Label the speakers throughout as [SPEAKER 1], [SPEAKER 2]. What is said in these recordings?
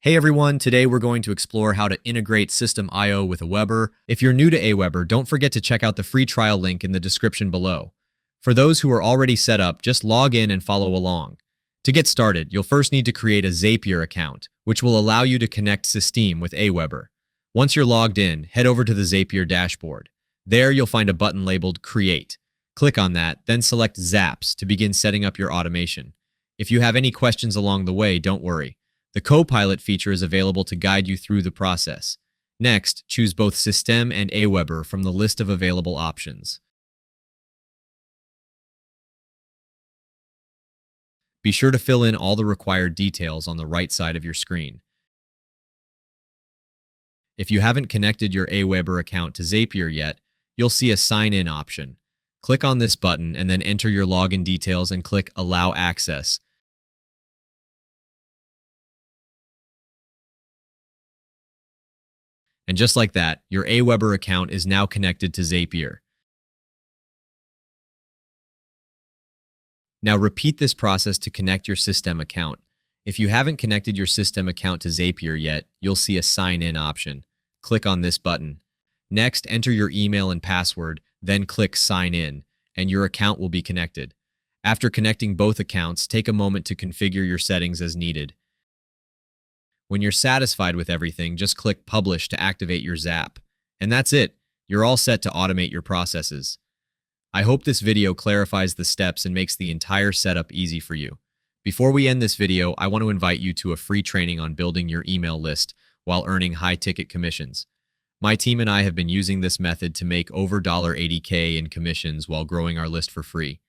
[SPEAKER 1] Hey everyone, today we're going to explore how to integrate System I/O with AWeber. If you're new to AWeber, don't forget to check out the free trial link in the description below. For those who are already set up, just log in and follow along. To get started, you'll first need to create a Zapier account, which will allow you to connect Systeme with AWeber. Once you're logged in, head over to the Zapier dashboard. There you'll find a button labeled Create. Click on that, then select Zaps to begin setting up your automation. If you have any questions along the way, don't worry. The Copilot feature is available to guide you through the process. Next, choose both Systeme and AWeber from the list of available options. Be sure to fill in all the required details on the right side of your screen. If you haven't connected your AWeber account to Zapier yet, you'll see a Sign In option. Click on this button and then enter your login details and click Allow Access. And just like that, your AWeber account is now connected to Zapier. Now repeat this process to connect your Systeme account. If you haven't connected your Systeme account to Zapier yet, you'll see a Sign In option. Click on this button. Next, enter your email and password, then click Sign In, and your account will be connected. After connecting both accounts, take a moment to configure your settings as needed. When you're satisfied with everything, just click Publish to activate your Zap. And that's it. You're all set to automate your processes. I hope this video clarifies the steps and makes the entire setup easy for you. Before we end this video, I want to invite you to a free training on building your email list while earning high-ticket commissions. My team and I have been using this method to make over $80K in commissions while growing our list for free.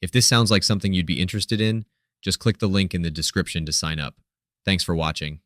[SPEAKER 1] If this sounds like something you'd be interested in, just click the link in the description to sign up. Thanks for watching.